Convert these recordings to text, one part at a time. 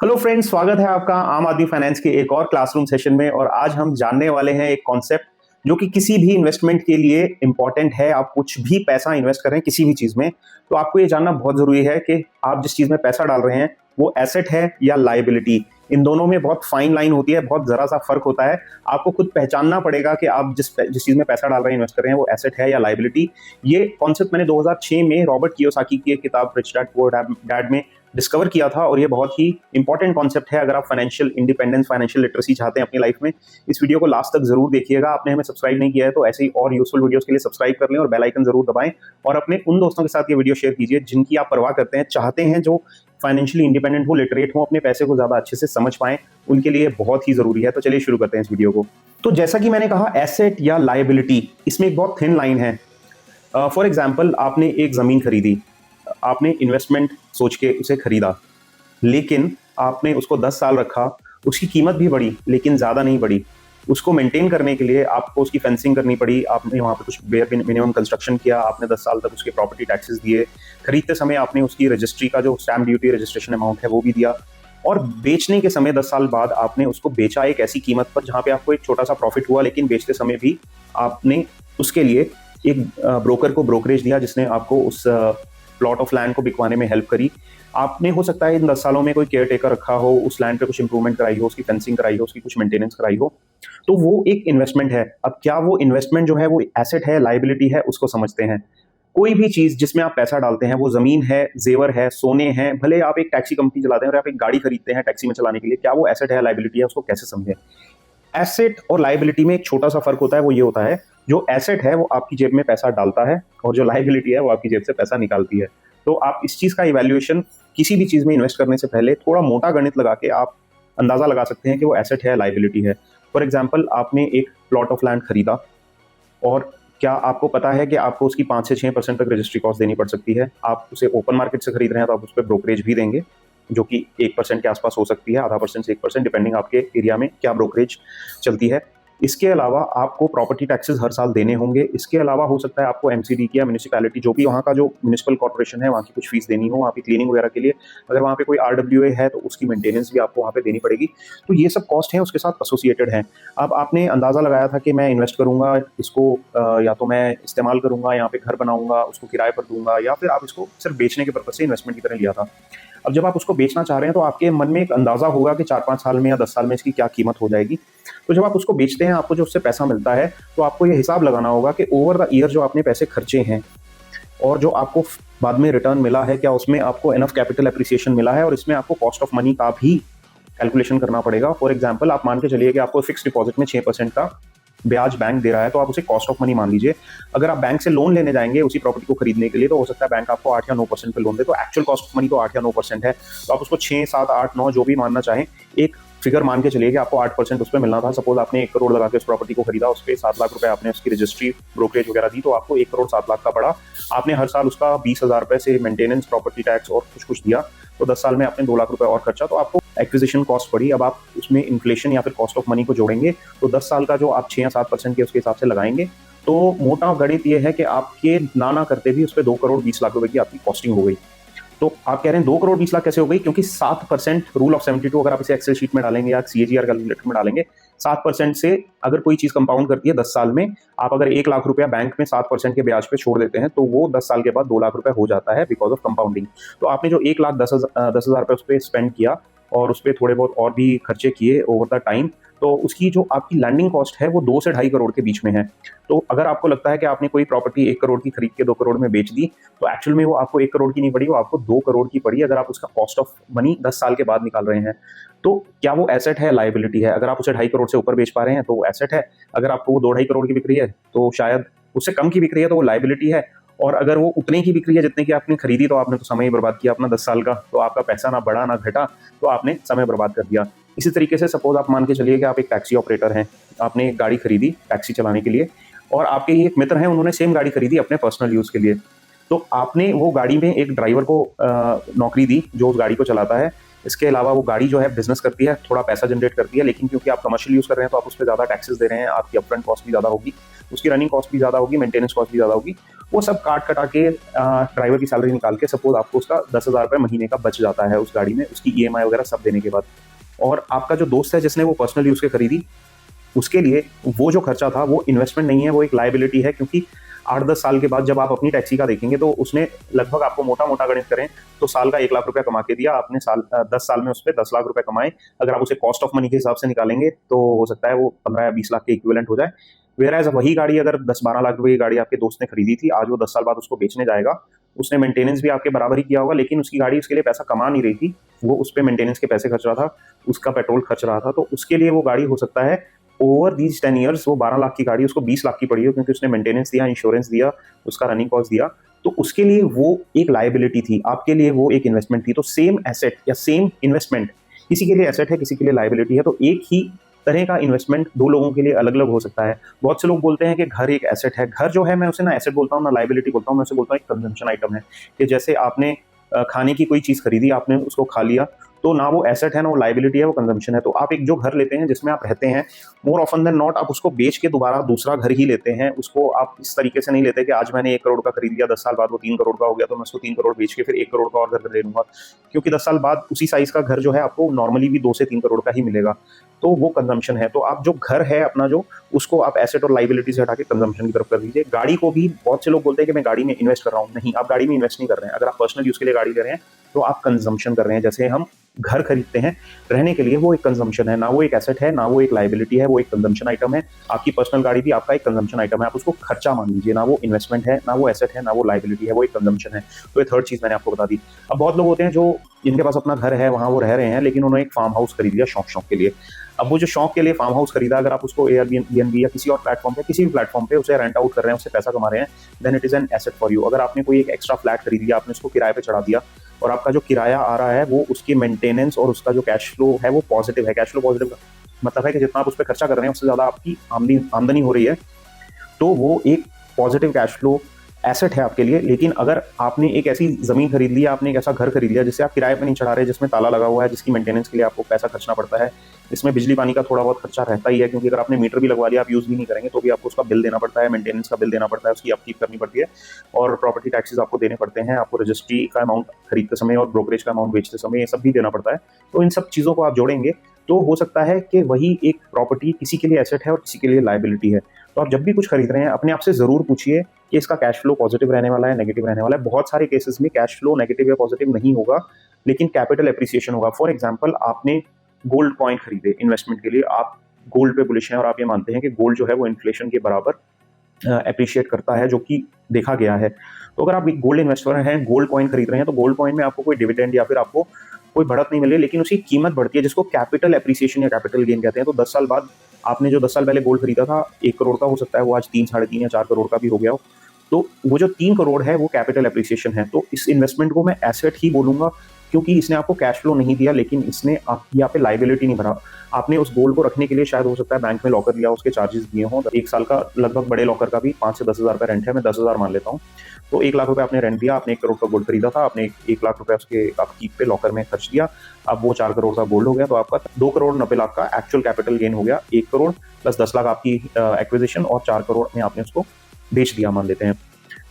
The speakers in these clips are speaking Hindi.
हेलो फ्रेंड्स, स्वागत है आपका आम आदमी फाइनेंस के एक और क्लासरूम सेशन में। और आज हम जानने वाले हैं एक कॉन्सेप्ट जो कि किसी भी इन्वेस्टमेंट के लिए इंपॉर्टेंट है। आप कुछ भी पैसा इन्वेस्ट कर रहे हैं किसी भी चीज में, तो आपको ये जानना बहुत जरूरी है कि आप जिस चीज में पैसा डाल रहे हैं वो एसेट है या लायबिलिटी। इन दोनों में बहुत फाइन लाइन होती है, बहुत जरा सा फर्क होता है। आपको खुद पहचानना पड़ेगा कि आप जिस चीज में पैसा डाल रहे हैं, इन्वेस्ट कर रहे हैं, वो एसेट है या लायबिलिटी। ये कॉन्सेप्ट मैंने 2006 में रॉबर्ट कियोसाकी की एक किताब रिच डैड पुअर डैड में डिस्कवर किया था। और ये बहुत ही इंपॉर्टेंट कॉन्सेप्ट है अगर आप फाइनेंशियल इंडिपेंडेंस, फाइनेंशियल लिटरेसी चाहते हैं अपनी लाइफ में। इस वीडियो को लास्ट तक जरूर देखिएगा। आपने हमें सब्सक्राइब नहीं किया है तो ऐसे ही और यूजफुल वीडियोस के लिए सब्सक्राइब कर लें और बेल आइकन जरूर दबाएं। और अपने उन दोस्तों के साथ ये वीडियो शेयर कीजिए जिनकी आप परवाह करते हैं, चाहते हैं, जो फाइनेंशियली इंडिपेंडेंट हो, लिटरेट हो, अपने पैसे को ज्यादा अच्छे से समझ पाएं। उनके लिए बहुत ही जरूरी है। तो चलिए शुरू करते हैं इस वीडियो को। तो जैसा कि मैंने कहा, एसेट या लायबिलिटी, इसमें एक बहुत थिन लाइन है। फॉर एग्जाम्पल, आपने एक जमीन खरीदी, आपने इन्वेस्टमेंट सोच के उसे खरीदा, लेकिन आपने उसको 10 साल रखा। उसकी कीमत भी बढ़ी लेकिन ज़्यादा नहीं बढ़ी। उसको मेंटेन करने के लिए आपको उसकी फेंसिंग करनी पड़ी, आपने वहाँ पे कुछ बेयर मिनिमम कंस्ट्रक्शन किया, आपने 10 साल तक उसके प्रॉपर्टी टैक्सेस दिए, खरीदते समय आपने उसकी रजिस्ट्री का जो स्टैम्प ड्यूटी रजिस्ट्रेशन अमाउंट है वो भी दिया, और बेचने के समय 10 साल बाद आपने उसको बेचा एक ऐसी कीमत पर जहाँ पे आपको एक छोटा सा प्रॉफिट हुआ, लेकिन बेचते समय भी आपने उसके लिए एक ब्रोकर को ब्रोकरेज दिया जिसने आपको उस प्लॉट ऑफ लैंड को बिकवाने में हेल्प करी। आपने हो सकता है इन 10 सालों में कोई केयर टेकर रखा हो, उस लैंड पे कुछ इंप्रूवमेंट कराई हो, उसकी फेंसिंग कराई हो, उसकी कुछ मेंटेनेंस कराई हो, तो वो एक इन्वेस्टमेंट है। अब क्या वो इन्वेस्टमेंट जो है वो एसेट है, लायबिलिटी है, उसको समझते हैं। कोई भी चीज जिसमें आप पैसा डालते हैं, वो जमीन है, जेवर है, सोने हैं, भले आप एक टैक्सी कंपनी चलाते हैं और आप एक गाड़ी खरीदते हैं टैक्सी में चलाने के लिए, क्या वो एसेट है, लायबिलिटी है, उसको कैसे समझें। एसेट और लायबिलिटी में एक छोटा सा फर्क होता है, वो ये होता है, जो एसेट है वो आपकी जेब में पैसा डालता है और जो लायबिलिटी है वो आपकी जेब से पैसा निकालती है। तो आप इस चीज का इवैल्यूएशन किसी भी चीज में इन्वेस्ट करने से पहले थोड़ा मोटा गणित लगा के आप अंदाजा लगा सकते हैं कि वो एसेट है, लायबिलिटी है। फॉर एग्जाम्पल, आपने एक प्लॉट ऑफ लैंड खरीदा और क्या आपको पता है कि आपको उसकी 5 से 6% तक रजिस्ट्री कॉस्ट देनी पड़ सकती है। आप उसे ओपन मार्केट से खरीद रहे हैं तो आप उस पर ब्रोकरेज भी देंगे, जो कि 1% के आसपास हो सकती है, आधा परसेंट से 1%, डिपेंडिंग आपके एरिया में क्या ब्रोकरेज चलती है। इसके अलावा आपको प्रॉपर्टी टैक्सेस हर साल देने होंगे। इसके अलावा हो सकता है आपको एमसीडी की या म्यूनिसिपैलिटी, जो भी वहाँ का जो म्यूनिसिपल कॉर्पोरेशन है, वहाँ की कुछ फीस देनी हो, वहाँ की क्लीनिंग वगैरह के लिए। अगर वहाँ पे कोई आरडब्ल्यूए है तो उसकी मेंटेनेंस भी आपको वहाँ पे देनी पड़ेगी। तो ये सब कॉस्ट हैं उसके साथ एसोसिएटेड हैं। अब आपने अंदाजा लगाया था कि मैं इन्वेस्ट करूंगा इसको, या तो मैं इस्तेमाल करूंगा, यहाँ पे घर बनाऊंगा, उसको किराए पर दूंगा, या फिर आप इसको सिर्फ बेचने के पर्पज से इन्वेस्टमेंट की तरह लिया था। अब जब आप उसको बेचना चाह रहे हैं तो आपके मन में एक अंदाजा होगा कि 4-5 साल में या 10 साल में इसकी क्या कीमत हो जाएगी। तो जब आप उसको बेचते हैं, आपको जो उससे पैसा मिलता है, तो आपको ये हिसाब लगाना होगा कि ओवर द ईयर जो आपने पैसे खर्चे हैं और जो आपको बाद में रिटर्न मिला है, क्या उसमें आपको इनफ कैपिटल एप्रिसिएशन मिला है, और इसमें आपको कॉस्ट ऑफ मनी का भी कैलकुलेशन करना पड़ेगा। फॉर एग्जाम्पल, आप मान के चलिए कि आपको फिक्स डिपॉजिट में 6% का ब्याज बैंक दे रहा है, तो आप उसे कॉस्ट ऑफ मनी मान लीजिए। अगर आप बैंक से लोन लेने जाएंगे उसी प्रॉपर्टी को खरीदने के लिए, तो हो सकता है बैंक आपको 8 या 9% पे लोन दे, तो एक्चुअल कॉस्ट ऑफ मनी तो 8 या 9% है। तो आप उसको 6, 7, 8, 9 जो भी मानना चाहें, एक फिगर मान के चलिए कि आपको 8% उस पर मिलना था। सपोज आपने 1 करोड़ लगा के उस प्रॉपर्टी को खरीदा, उस पर 7 लाख रुपए आपने उसकी रजिस्ट्री ब्रोकरेज वगैरह दी, तो आपको 1 करोड़ 7 लाख का पड़ा। आपने हर साल उसका 20,000 रुपए से मेंटेनेंस, प्रॉपर्टी टैक्स और कुछ दिया, तो 10 साल में आपने 2 लाख रुपए और खर्चा, तो आपको एक्विजिशन कॉस्ट पड़ी। अब आप उसमें इन्फ्लेशन या फिर कॉस्ट ऑफ मनी को जोड़ेंगे तो 10 साल का जो आप 6 या 7% के उसके हिसाब से लगाएंगे, तो मोटा गणित ये है कि आपके ना करते भी उस पर 2 करोड़ 20 लाख रुपए की आपकी कॉस्टिंग हो गई। तो आप कह रहे हैं 2 करोड़ 20 लाख कैसे हो गई? क्योंकि 7% रूल ऑफ 72, अगर आप इसे एक्सेल शीट में डालेंगे या सीएजीआर कैलकुलेटर में डालेंगे, 7% से अगर कोई चीज कंपाउंड करती है 10 साल में, आप अगर 1 लाख रुपया बैंक में 7% के ब्याज पे छोड़ देते हैं तो वो 10 साल के बाद 2 लाख रुपए हो जाता है बिकॉज ऑफ कंपाउंडिंग। तो आपने जो 1,10,000 रुपए उस पर स्पेंड किया और उस पर थोड़े बहुत और भी खर्चे किए ओवर द टाइम, तो उसकी जो आपकी लैंडिंग कॉस्ट है वो 2 से 2.5 करोड़ के बीच में है। तो अगर आपको लगता है कि आपने कोई प्रॉपर्टी 1 करोड़ की खरीद के 2 करोड़ में बेच दी, तो एक्चुअल में वो आपको 1 करोड़ की नहीं पड़ी, वो आपको 2 करोड़ की पड़ी, अगर आप उसका कॉस्ट ऑफ मनी 10 साल के बाद निकाल रहे हैं। तो क्या वो एसेट है, लायबिलिटी है? अगर आप उसे 2.5 करोड़ से ऊपर बेच पा रहे हैं तो वो एसेट है। अगर आपको वो 2-2.5 करोड़ की बिक रही है तो शायद उससे कम की बिक रही है तो वो लायबिलिटी है। और अगर वो उतने की बिक रही है जितने की आपने खरीदी, तो आपने तो समय ही बर्बाद किया अपना 10 साल का, तो आपका पैसा ना बढ़ा ना घटा, तो आपने समय बर्बाद कर दिया। इसी तरीके से सपोज आप मान के चलिए कि आप एक टैक्सी ऑपरेटर हैं, आपने एक गाड़ी खरीदी टैक्सी चलाने के लिए, और आपके ही एक मित्र हैं, उन्होंने सेम गाड़ी खरीदी अपने पर्सनल यूज के लिए। तो आपने वो गाड़ी में एक ड्राइवर को नौकरी दी जो उस गाड़ी को चलाता है। इसके अलावा वो गाड़ी जो है बिजनेस करती है, थोड़ा पैसा जनरेट करती है, लेकिन क्योंकि आप कमर्शियल यूज कर रहे हैं तो आप उस पर ज्यादा टैक्सेस दे रहे हैं, आपकी अपफ्रंट कॉस्ट भी ज्यादा होगी, उसकी रनिंग कॉस्ट भी ज्यादा होगी, मेंटेनेंस कॉस्ट भी ज्यादा होगी। वो सब काट कटा के ड्राइवर की सैलरी निकाल के सपोज आपको उसका 10,000 रुपये महीने का बच जाता है उस गाड़ी में, उसकी ईएमआई वगैरह सब देने के बाद। और आपका जो दोस्त है जिसने वो पर्सनल यूज के खरीदी, उसके लिए वो जो खर्चा था वो इन्वेस्टमेंट नहीं है, वो एक लायबिलिटी है। क्योंकि 8-10 साल के बाद जब आप अपनी टैक्सी का देखेंगे तो उसने लगभग, आपको मोटा मोटा गणित करें तो साल का 1 लाख रुपया कमा के दिया आपने, 10 साल में उस पर 10 लाख रुपए कमाए। अगर आप उसे कॉस्ट ऑफ मनी के हिसाब से निकालेंगे तो हो सकता है वो 15 या 20 लाख के इक्विवेलेंट हो जाए। वेराज वही गाड़ी अगर 10-12 लाख रुपए की गाड़ी आपके दोस्त ने खरीदी थी, आज वो 10 साल बाद उसको बेचने जाएगा, उसने मेंटेनेंस भी आपके बराबर ही किया होगा, लेकिन उसकी गाड़ी उसके लिए पैसा कमा नहीं रही थी, वो उस पर मेंटेनेंस के पैसे खर्च रहा था, उसका पेट्रोल खर्च रहा था। तो उसके लिए वो गाड़ी हो सकता है ओवर दीज 10 ईयर्स वो 12 लाख की गाड़ी उसको 20 लाख की पड़ी हो, क्योंकि उसने मेंटेनेंस दिया, इंश्योरेंस दिया, उसका रनिंग कॉस्ट दिया। तो उसके लिए वो एक लायबिलिटी थी, आपके लिए वो एक इन्वेस्टमेंट थी। तो सेम एसेट या सेम इन्वेस्टमेंट, किसी के लिए एसेट है, किसी के लिए लायबिलिटी है। तो एक ही तरह का इन्वेस्टमेंट दो लोगों के लिए अलग अलग हो सकता है। बहुत से लोग बोलते हैं कि घर एक एसेट है। घर जो है, मैं उसे ना एसेट बोलता हूँ ना लायबिलिटी बोलता हूँ, मैं उसे बोलता हूँ एक कंजम्पशन आइटम है। कि जैसे आपने खाने की कोई चीज़ खरीदी, आपने उसको खा लिया, तो ना वो एसेट है ना वो लायबिलिटी है, वो कंजम्पशन है। तो आप एक जो घर लेते हैं जिसमें आप रहते हैं, मोर ऑफन देन नॉट आप उसको बेच के दोबारा दूसरा घर ही लेते हैं। उसको आप इस तरीके से नहीं लेते कि आज मैंने 1 करोड़ का खरीद लिया, 10 साल बाद वो 3 करोड़ का हो गया तो मैं उसको 3 करोड़ बेच के फिर 1 करोड़ का और घर ले लूंगा। क्योंकि 10 साल बाद उसी साइज का घर जो है आपको नॉर्मली भी 2 से 3 करोड़ का ही मिलेगा। तो वो कंजम्पशन है। तो आप जो घर है अपना, जो उसको आप एसेट और लायबिलिटी से हटा के कंजम्पशन की तरफ कर दीजिए। गाड़ी को भी बहुत से लोग बोलते हैं कि मैं गाड़ी में इन्वेस्ट कर रहा हूँ। नहीं, आप गाड़ी में इन्वेस्ट नहीं कर रहे हैं। अगर आप पर्सनल यूज के लिए गाड़ी ले रहे हैं तो आप कंजम्पशन कर रहे हैं। जैसे हम घर खरीदते हैं रहने के लिए, वो एक कंजम्पशन है, ना वो एक एसेट है, ना वो एक लायबिलिटी है, वो एक कंजम्पशन आइटम है। आपकी पर्सनल गाड़ी भी आपका एक कंजम्पशन आइटम है, आप उसको खर्चा मान लीजिए। ना वो इन्वेस्टमेंट है, ना वो एसेट है, ना वो लायबिलिटी है, वो एक कंजम्पशन है। तो ये थर्ड चीज मैंने आपको बता दी। अब बहुत लोग होते हैं जो जिनके पास अपना घर है, वहां वो रह रहे हैं, लेकिन उन्होंने एक फार्म हाउस खरीद लिया शौक के लिए। अब वो जो शौक के लिए फार्म हाउस खरीदा, अगर आप उसको एयरबीएनबी या किसी और प्लेटफॉर्म पे, किसी भी प्लेटफॉर्म पे उसे रेंट आउट कर रहे हैं, उससे पैसा कमा रहे हैं, then it is an asset for you. अगर आपने कोई एक एक्स्ट्रा फ्लैट खरीद लिया, आपने उसको किराए पे चढ़ा दिया और आपका जो किराया आ रहा है वो उसकी मेंटेनेंस और उसका जो कैश फ्लो है वो पॉजिटिव है। कैश फ्लो पॉजिटिव का मतलब है कि जितना आप उस पर खर्चा कर रहे हैं उससे ज्यादा आपकी आमदनी हो रही है, तो वो एक पॉजिटिव कैश फ्लो एसेट है आपके लिए। लेकिन अगर आपने एक ऐसी जमीन खरीद ली, आपने एक ऐसा घर खरीद लिया जिससे आप किराए पे नहीं चढ़ा रहे, जिसमें ताला लगा हुआ है, जिसकी मेंटेनेंस के लिए आपको पैसा खर्चना पड़ता है, इसमें बिजली पानी का थोड़ा बहुत खर्चा रहता ही है, क्योंकि अगर आपने मीटर भी लगवा लिया, आप यूज भी नहीं करेंगे तो भी आपको उसका बिल देना पड़ता है, मेंटेनेंस का बिल देना पड़ता है, उसकी अपकीप करनी पड़ती है, और प्रॉपर्टी टैक्सेस आपको देने पड़ते हैं, आपको रजिस्ट्री का अमाउंट खरीदते समय और ब्रोकरेज का अमाउंट बेचते समय ये सब भी देना पड़ता है। तो इन सब चीज़ों को आप जोड़ेंगे तो हो सकता है कि वही एक प्रॉपर्टी किसी के लिए एसेट है और किसी के लिए लायबिलिटी है। तो आप जब भी कुछ खरीद रहे हैं अपने आप से जरूर पूछिए कि इसका कैश फ्लो पॉजिटिव रहने वाला है, नेगेटिव रहने वाला है। बहुत सारे केसेस में कैश फ्लो नेगेटिव या पॉजिटिव नहीं होगा, लेकिन कैपिटल एप्रिसिएशन होगा। फॉर एग्जांपल, आपने गोल्ड कॉइन खरीदे इन्वेस्टमेंट के लिए, आप गोल्ड पे बुलिश हैं और आप ये मानते हैं कि गोल्ड जो है वो इन्फ्लेशन के बराबर एप्रिशिएट करता है, जो कि देखा गया है। तो अगर आप एक गोल्ड इन्वेस्टर हैं, गोल्ड कॉइन खरीद रहे हैं, तो गोल्ड कॉइन में आपको कोई डिविडेंड या फिर आपको कोई बढ़त नहीं मिल रही, लेकिन उसकी कीमत बढ़ती है, जिसको कैपिटल एप्रिसिएशन या कैपिटल गेन कहते हैं। तो 10 साल बाद आपने जो 10 साल पहले गोल्ड खरीदा था 1 करोड़ का, हो सकता है वो आज 3, 3.5 या 4 करोड़ का भी हो गया हो। तो वो जो 3 करोड़ है वो कैपिटल एप्रिसिएशन है। तो इस इन्वेस्टमेंट को मैं एसेट ही बोलूंगा, क्योंकि इसने आपको कैश फ्लो नहीं दिया, लेकिन इसने यहाँ पे लायबिलिटी नहीं भरा। आपने उस गोल्ड को रखने के लिए शायद हो सकता है बैंक में लॉकर लिया, उसके चार्जेस दिए हों। 1 साल का लगभग बड़े लॉकर का भी 5 से 10 हज़ार रुपये रेंट है, मैं 10,000 मान लेता हूँ। तो 1 लाख रुपए आपने रेंट दिया, आपने 1 करोड़ का गोल्ड खरीदा था, आपने 1 लाख रुपए उसके अपकीप पे लॉकर में खर्च दिया, अब वो 4 करोड़ का गोल्ड हो गया, तो आपका 2 करोड़ 90 लाख का एक्चुअल कैपिटल गेन हो गया। 1 करोड़ प्लस 10 लाख आपकी एक्विजिशन और 4 करोड़ में आपने उसको बेच दिया मान लेते हैं।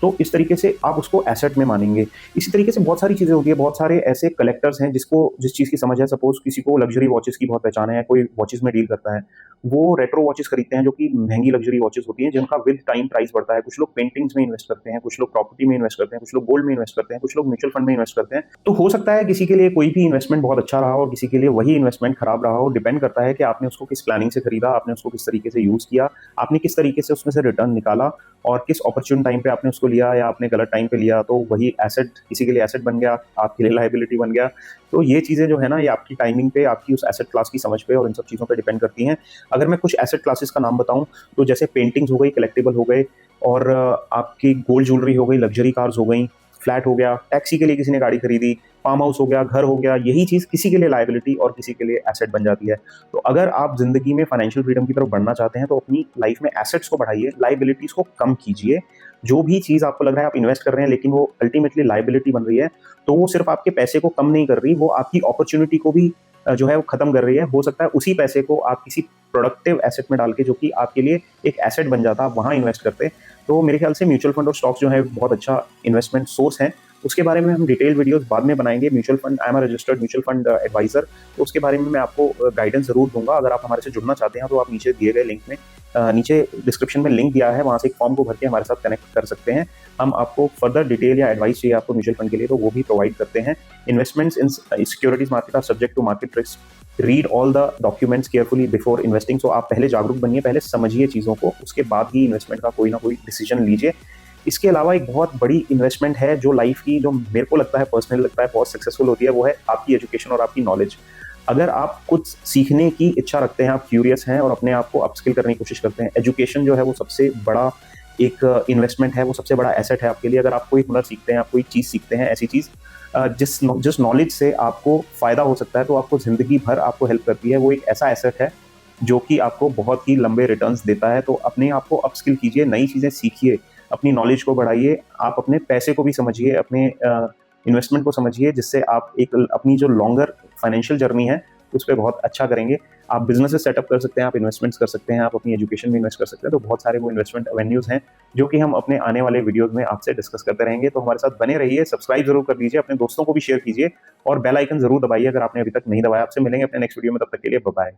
तो इस तरीके से आप उसको एसेट में मानेंगे। इसी तरीके से बहुत सारी चीज़ें होती है, बहुत सारे ऐसे कलेक्टर्स हैं जिसको जिस चीज़ की समझ है। सपोज किसी को लग्जरी वॉचेस की बहुत पहचान है, कोई वॉचेस में डील करता है, वो रेट्रो वॉचेस खरीदते हैं जो कि महंगी लग्जरी वॉचेस होती हैं, जिनका विद टाइम प्राइस बढ़ता है। कुछ लोग पेंटिंग्स में इन्वेस्ट करते हैं, कुछ लोग प्रॉपर्टी में इन्वेस्ट करते हैं, कुछ लोग गोल्ड में इन्वेस्ट करते हैं, कुछ लोग म्यूचुअल फंड में इन्वेस्ट करते हैं। तो हो सकता है किसी के लिए कोई भी इन्वेस्टमेंट बहुत अच्छा रहा हो और किसी के लिए वही इन्वेस्टमेंट खराब रहा हो। डिपेंड करता है कि आपने उसको किस प्लानिंग से खरीदा, आपने उसको किस तरीके से यूज किया, आपने किस तरीके से उसमें से रिटर्न निकाला और किस अपॉर्चुन टाइम पे आपने उसको लिया या आपने गलत टाइम पे लिया। तो वही एसेट किसी के लिए एसेट बन गया, आपके लिए लायबिलिटी बन गया। तो ये चीज़ें जो है ना, ये आपकी टाइमिंग पे, आपकी उस एसेट क्लास की समझ पे और इन सब चीज़ों पे डिपेंड करती हैं। अगर मैं कुछ एसेट क्लासेस का नाम बताऊं तो जैसे पेंटिंग्स हो गई, कलेक्टिबल हो गए, और आपकी गोल्ड ज्वेलरी हो गई, लग्जरी कार्स हो गई, फ्लैट हो गया, टैक्सी के लिए किसी ने गाड़ी खरीदी, फार्म हाउस हो गया, घर हो गया, यही चीज़ किसी के लिए लायबिलिटी और किसी के लिए एसेट बन जाती है। तो अगर आप जिंदगी में फाइनेंशियल फ्रीडम की तरफ बढ़ना चाहते हैं तो अपनी लाइफ में एसेट्स को बढ़ाइए, लायबिलिटीज को कम कीजिए। जो भी चीज़ आपको लग रहा है आप इन्वेस्ट कर रहे हैं लेकिन वो अल्टीमेटली लायबिलिटी बन रही है, तो वो सिर्फ आपके पैसे को कम नहीं कर रही, वो आपकी अपॉर्चुनिटी को भी जो है वो खत्म कर रही है। हो सकता है उसी पैसे को आप किसी प्रोडक्टिव एसेट में डाल के, जो कि आपके लिए एक एसेट बन जाता, आप वहाँ इन्वेस्ट करते। तो मेरे ख्याल से म्यूचुअल फंड और स्टॉक्स जो है बहुत अच्छा इन्वेस्टमेंट सोर्स है। उसके बारे में हम डिटेल वीडियोस बाद में बनाएंगे। Mutual fund, I am a registered mutual fund adviser, तो उसके बारे में मैं आपको गाइडेंस जरूर दूंगा। अगर आप हमारे से जुड़ना चाहते हैं तो आप नीचे दिए गए लिंक में, नीचे डिस्क्रिप्शन में लिंक दिया है, वहाँ से एक फॉर्म को भर के हमारे साथ कनेक्ट कर सकते हैं। हम आपको फर्दर डिटेल या एडवाइस चाहिए आपको म्यूचुअल फंड के लिए, तो वो भी प्रोवाइड करते हैं। Investments in securities market are subject to market risk. Read all the documents carefully before investing. So आप पहले जागरूक बनिए, पहले समझिए चीज़ों को, उसके बाद ही इन्वेस्टमेंट का कोई ना कोई डिसीजन लीजिए। इसके अलावा एक बहुत बड़ी इन्वेस्टमेंट है जो लाइफ की, जो मेरे को लगता है, पर्सनली लगता है बहुत सक्सेसफुल होती है, वो है आपकी एजुकेशन और आपकी नॉलेज। अगर आप कुछ सीखने की इच्छा रखते हैं, आप क्यूरियस हैं और अपने आप को अपस्किल करने की कोशिश करते हैं, एजुकेशन जो है वो सबसे बड़ा एक इन्वेस्टमेंट है, वो सबसे बड़ा एसेट है आपके लिए। अगर आप कोई हुनर सीखते हैं, आप कोई चीज़ सीखते हैं, ऐसी चीज़ जिस नॉलेज से आपको फ़ायदा हो सकता है, तो आपको ज़िंदगी भर आपको हेल्प करती है, वो एक ऐसा एसेट है जो कि आपको बहुत ही लंबे रिटर्न्स देता है। तो अपने आप को अपस्किल कीजिए, नई चीज़ें सीखिए, अपनी नॉलेज को बढ़ाइए, आप अपने पैसे को भी समझिए, अपने इन्वेस्टमेंट को समझिए, जिससे आप एक अपनी जो लॉन्गर फाइनेंशियल जर्नी है उस पर बहुत अच्छा करेंगे। आप बिजनेसेस सेटअप कर सकते हैं, आप इन्वेस्टमेंट्स कर सकते हैं, आप अपनी एजुकेशन में इन्वेस्ट कर सकते हैं। तो बहुत सारे वो इन्वेस्टमेंट एवेन्यूज़ हैं जो कि हम अपने आने वाले वीडियोज़ में आपसे डिस्कस करते रहेंगे। तो हमारे साथ बने रहिए, सब्सक्राइब जरूर कर दीजिए, अपने दोस्तों को भी शेयर कीजिए और बेल आइकन जरूर दबाइए अगर आपने अभी तक नहीं दबाया। आपसे मिलेंगे अपने नेक्स्ट वीडियो में, तब तक के लिए बाय बाय।